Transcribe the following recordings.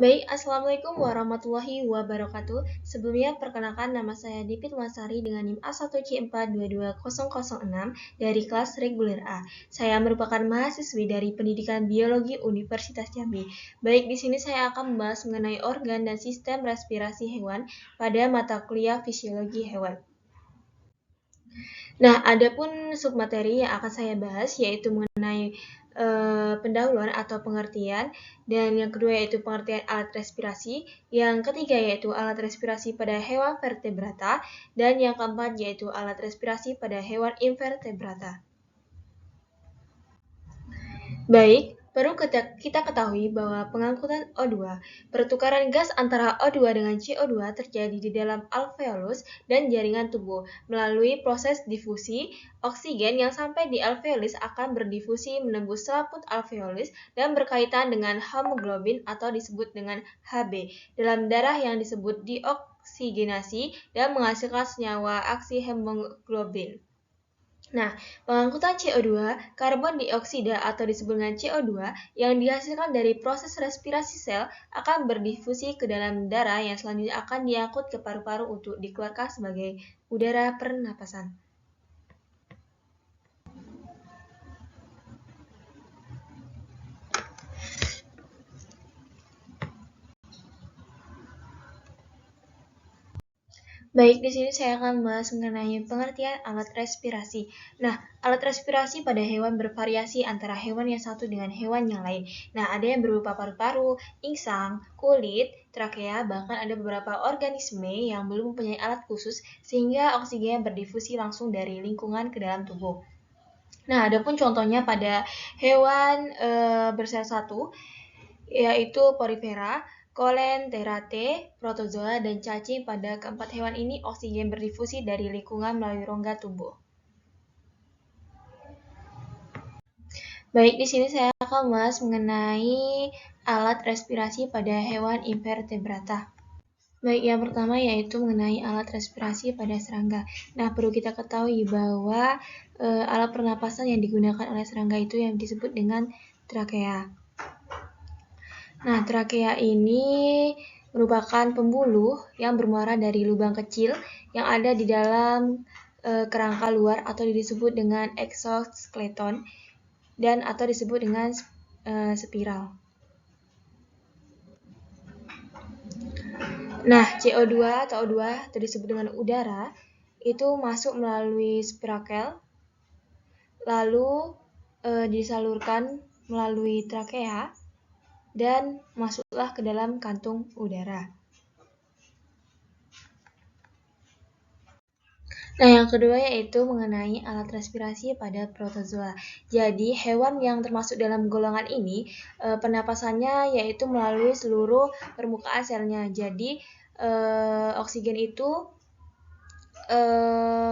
Baik, Assalamualaikum warahmatullahi wabarakatuh. Sebelumnya, perkenalkan nama saya Dipit Masari dengan NIM A1C422006 dari kelas reguler A. Saya merupakan mahasiswi dari Pendidikan Biologi Universitas Jambi. Baik, di sini saya akan membahas mengenai organ dan sistem respirasi hewan pada mata kuliah fisiologi hewan. Nah, adapun submateri yang akan saya bahas yaitu mengenai pendahuluan atau pengertian, dan yang kedua yaitu pengertian alat respirasi, yang ketiga yaitu alat respirasi pada hewan vertebrata, dan yang keempat yaitu alat respirasi pada hewan invertebrata. Baik, perlu kita ketahui bahwa pengangkutan O2, pertukaran gas antara O2 dengan CO2 terjadi di dalam alveolus dan jaringan tubuh. Melalui proses difusi, oksigen yang sampai di alveolus akan berdifusi menembus selaput alveolus dan berkaitan dengan hemoglobin atau disebut dengan Hb dalam darah yang disebut dioksigenasi dan menghasilkan senyawa aksi hemoglobin. Nah, pengangkutan CO2, karbon dioksida atau disebut dengan CO2, yang dihasilkan dari proses respirasi sel akan berdifusi ke dalam darah yang selanjutnya akan diangkut ke paru-paru untuk dikeluarkan sebagai udara pernapasan. Baik, di sini saya akan membahas mengenai pengertian alat respirasi. Nah, alat respirasi pada hewan bervariasi antara hewan yang satu dengan hewan yang lain. Nah, ada yang berupa paru-paru, insang, kulit, trakea, bahkan ada beberapa organisme yang belum mempunyai alat khusus sehingga oksigen berdifusi langsung dari lingkungan ke dalam tubuh. Nah, adapun contohnya pada hewan bersel satu, yaitu porifera, Coleantheraceae, protozoa, dan cacing. Pada keempat hewan ini, oksigen berdifusi dari lingkungan melalui rongga tubuh. Baik, di sini saya akan membahas mengenai alat respirasi pada hewan invertebrata. Baik, yang pertama yaitu mengenai alat respirasi pada serangga. Nah, perlu kita ketahui bahwa alat pernapasan yang digunakan oleh serangga itu yang disebut dengan trakea. Nah, trakea ini merupakan pembuluh yang bermuara dari lubang kecil yang ada di dalam kerangka luar atau disebut dengan exoskeleton dan atau disebut dengan spiral. Nah, CO2 atau O2 atau disebut dengan udara itu masuk melalui spirakel lalu disalurkan melalui trakea dan masuklah ke dalam kantung udara. Nah, yang kedua yaitu mengenai alat respirasi pada protozoa. Jadi, hewan yang termasuk dalam golongan ini, pernapasannya yaitu melalui seluruh permukaan selnya. Jadi, oksigen itu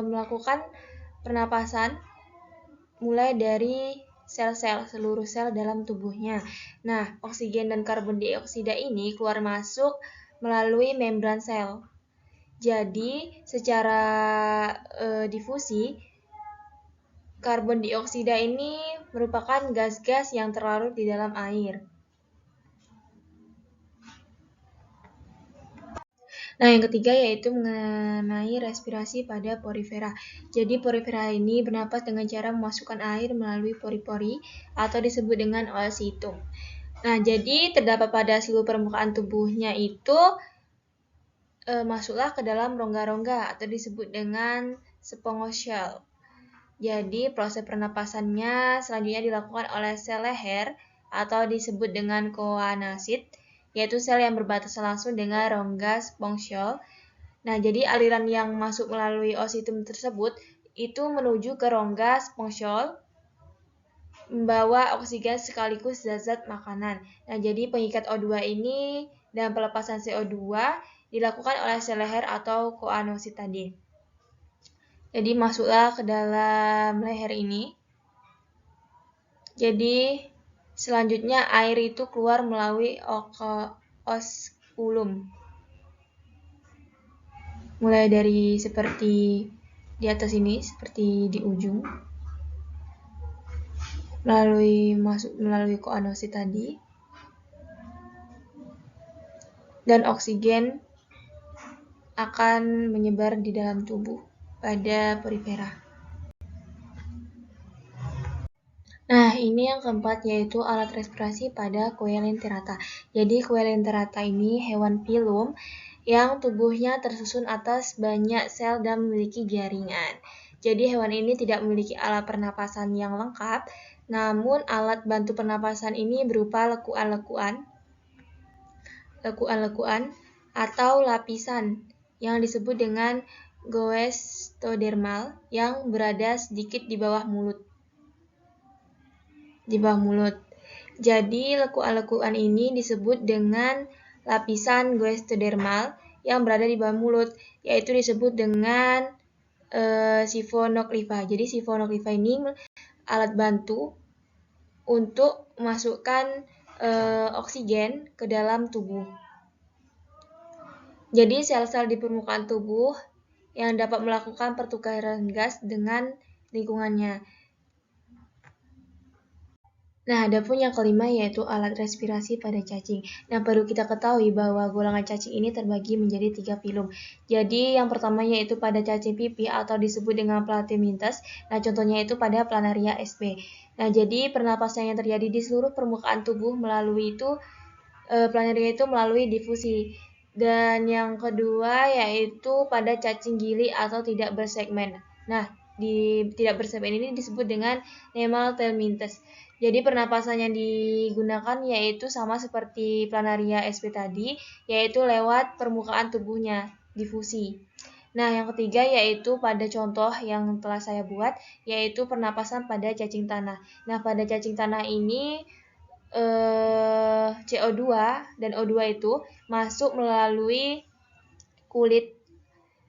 melakukan pernapasan mulai dari sel-sel, seluruh sel dalam tubuhnya. Nah, oksigen dan karbon dioksida ini keluar masuk melalui membran sel. Jadi, secara difusi, karbon dioksida ini merupakan gas-gas yang terlarut di dalam air. Nah, yang ketiga yaitu mengenai respirasi pada porifera. Jadi, porifera ini bernapas dengan cara memasukkan air melalui pori-pori atau disebut dengan oocytum. Nah, jadi terdapat pada seluruh permukaan tubuhnya itu masuklah ke dalam rongga-rongga atau disebut dengan spongoshell. Jadi, proses pernapasannya selanjutnya dilakukan oleh sel leher atau disebut dengan choanocyte, yaitu sel yang berbatasan langsung dengan rongga spongoshell. Nah, jadi aliran yang masuk melalui oocytum tersebut itu menuju ke rongga spongoshell membawa oksigen sekaligus zat-zat makanan. Nah, jadi pengikat O2 ini dan pelepasan CO2 dilakukan oleh sel leher atau choanocyte tadi. Jadi masuklah ke dalam leher ini. Jadi selanjutnya air itu keluar melalui osculum. Mulai dari seperti di atas ini, seperti di ujung. Masuk melalui choanocyte tadi. dan oksigen akan menyebar di dalam tubuh pada perifera. Nah, ini yang keempat yaitu alat respirasi pada Coelenterata. Jadi Coelenterata ini hewan pilum yang tubuhnya tersusun atas banyak sel dan memiliki jaringan. Jadi hewan ini tidak memiliki alat pernapasan yang lengkap, namun alat bantu pernapasan ini berupa lekuan-lekuan atau lapisan yang disebut dengan goestodermal yang berada sedikit di bawah mulut. Jadi lekuan-lekuan ini disebut dengan lapisan goestodermal yang berada di bawah mulut, yaitu disebut dengan siphonocleva. Jadi siphonocleva ini alat bantu untuk memasukkan oksigen ke dalam tubuh. Jadi sel-sel di permukaan tubuh yang dapat melakukan pertukaran gas dengan lingkungannya. Nah, adapun yang kelima yaitu alat respirasi pada cacing. Nah, perlu kita ketahui bahwa golongan cacing ini terbagi menjadi 3 filum. Jadi, yang pertama yaitu pada cacing pipi atau disebut dengan Platymintes. Nah, contohnya itu pada Planaria sp. Nah, jadi pernapasan yang terjadi di seluruh permukaan tubuh melalui Planaria itu melalui difusi. Dan yang kedua yaitu pada cacing gili atau tidak bersegmen. Nah, di tidak bersegmen ini disebut dengan Nemathelmintes. Jadi pernapasan yang digunakan yaitu sama seperti Planaria sp tadi, yaitu lewat permukaan tubuhnya, difusi. Nah, yang ketiga yaitu pada contoh yang telah saya buat, yaitu pernapasan pada cacing tanah. Nah, pada cacing tanah ini CO2 dan O2 itu masuk melalui kulit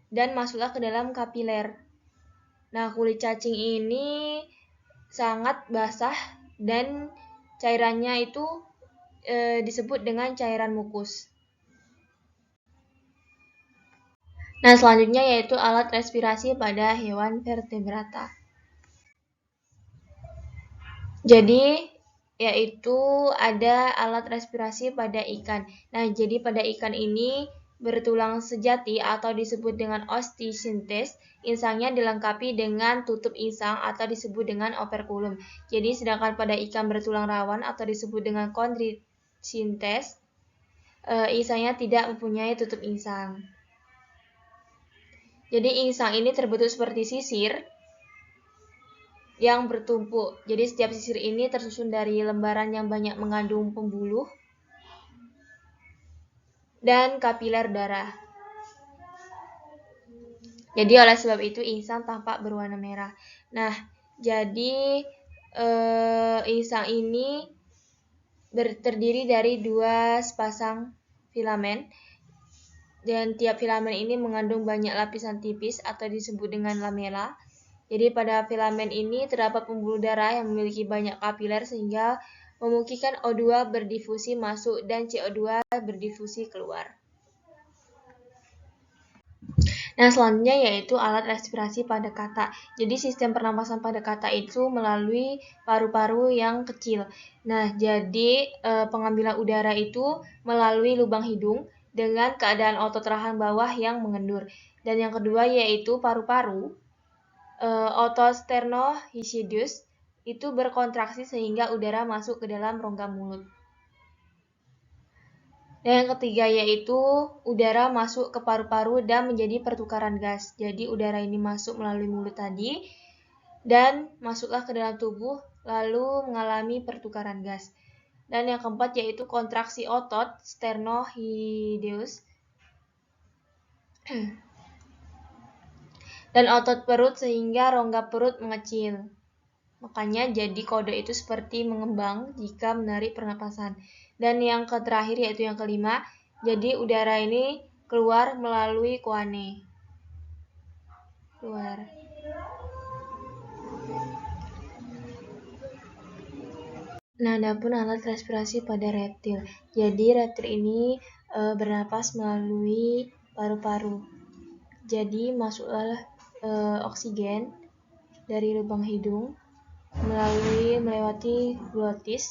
dan masuklah ke dalam kapiler. Nah, kulit cacing ini sangat basah dan cairannya itu disebut dengan cairan mukus. Nah, selanjutnya yaitu alat respirasi pada hewan vertebrata. Jadi, yaitu ada alat respirasi pada ikan. Nah, jadi pada ikan ini bertulang sejati atau disebut dengan osteosintes, insangnya dilengkapi dengan tutup insang atau disebut dengan operculum. Jadi sedangkan pada ikan bertulang rawan atau disebut dengan chondrichthyes, insangnya tidak mempunyai tutup insang. Jadi insang ini terbentuk seperti sisir yang bertumpuk. Jadi setiap sisir ini tersusun dari lembaran yang banyak mengandung pembuluh dan kapiler darah. Jadi oleh sebab itu insang tampak berwarna merah. Nah, jadi insang ini terdiri dari 2 sepasang filamen dan tiap filamen ini mengandung banyak lapisan tipis atau disebut dengan lamela. Jadi pada filamen ini terdapat pembuluh darah yang memiliki banyak kapiler sehingga memungkinkan O2 berdifusi masuk dan CO2 berdifusi keluar. Nah, selanjutnya yaitu alat respirasi pada katak. Jadi sistem pernapasan pada katak itu melalui paru-paru yang kecil. Nah, jadi pengambilan udara itu melalui lubang hidung dengan keadaan otot rahang bawah yang mengendur. Dan yang kedua yaitu paru-paru. Otot sternohischidius itu berkontraksi sehingga udara masuk ke dalam rongga mulut. Dan yang ketiga yaitu udara masuk ke paru-paru dan menjadi pertukaran gas. Jadi udara ini masuk melalui mulut tadi dan masuklah ke dalam tubuh lalu mengalami pertukaran gas. Dan yang keempat yaitu kontraksi otot sternohischidius dan otot perut sehingga rongga perut mengecil. Makanya jadi kode itu seperti mengembang jika menarik pernapasan. Dan yang terakhir yaitu yang kelima, jadi udara ini keluar melalui koane. Keluar. Nah, adapun alat respirasi pada reptil. Jadi reptil ini bernapas melalui paru-paru. Jadi masuklah oksigen dari lubang hidung melewati glotis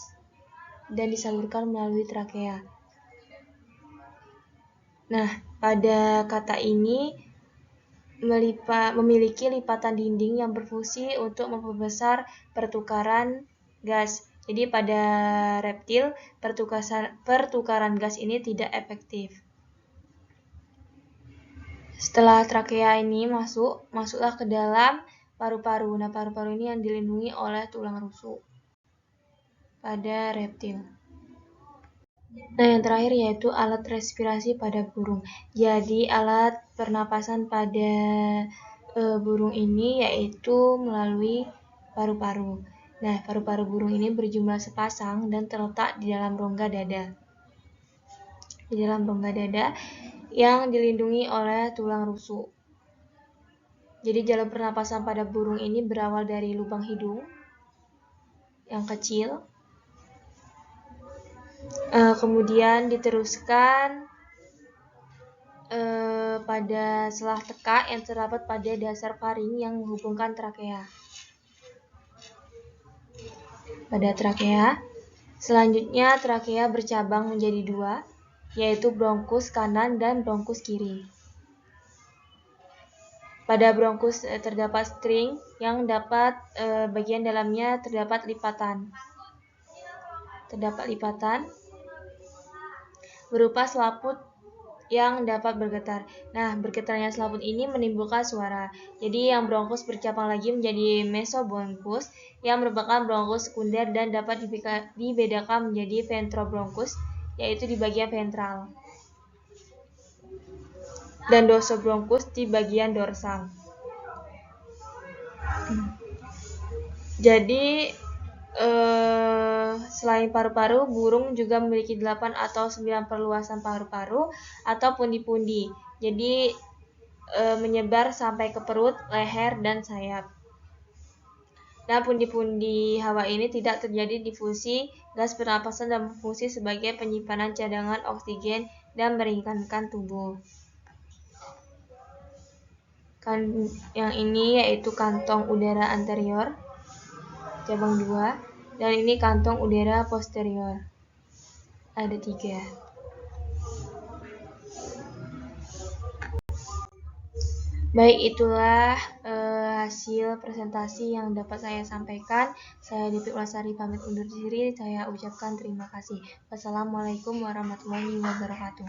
dan disalurkan melalui trakea. Nah, pada kata ini memiliki lipatan dinding yang berfungsi untuk memperbesar pertukaran gas. Jadi pada reptil, pertukaran gas ini tidak efektif. Setelah trakea ini masuklah ke dalam paru-paru. Nah, paru-paru ini yang dilindungi oleh tulang rusuk pada reptil. Nah, yang terakhir yaitu alat respirasi pada burung. Jadi, alat pernapasan pada burung ini yaitu melalui paru-paru. Nah, paru-paru burung ini berjumlah sepasang dan terletak di dalam rongga dada. Di dalam rongga dada yang dilindungi oleh tulang rusuk. Jadi, jalur pernapasan pada burung ini berawal dari lubang hidung yang kecil. Kemudian diteruskan pada selah tekak yang terdapat pada dasar faring yang menghubungkan trakea. Pada trakea, selanjutnya trakea bercabang menjadi dua, yaitu bronkus kanan dan bronkus kiri. Pada bronkus terdapat string yang dapat bagian dalamnya terdapat lipatan. Berupa selaput yang dapat bergetar. Nah, bergetarnya selaput ini menimbulkan suara. Jadi yang bronkus bercabang lagi menjadi mesobronkus yang merupakan bronkus sekunder dan dapat dibedakan menjadi ventrobronkus, yaitu di bagian ventral, dan dorsobronkus di bagian dorsal. Jadi selain paru-paru, burung juga memiliki 8 atau 9 perluasan paru-paru atau pundi-pundi. Jadi menyebar sampai ke perut, leher, dan sayap. Nah, pundi-pundi hawa ini tidak terjadi difusi gas pernapasan dan berfungsi sebagai penyimpanan cadangan oksigen dan meringankan tubuh. Yang ini yaitu kantong udara anterior, cabang 2. Dan ini kantong udara posterior. Ada 3. Baik, itulah hasil presentasi yang dapat saya sampaikan. Saya Devi Ulasari pamit undur diri. Saya ucapkan terima kasih. Wassalamualaikum warahmatullahi wabarakatuh.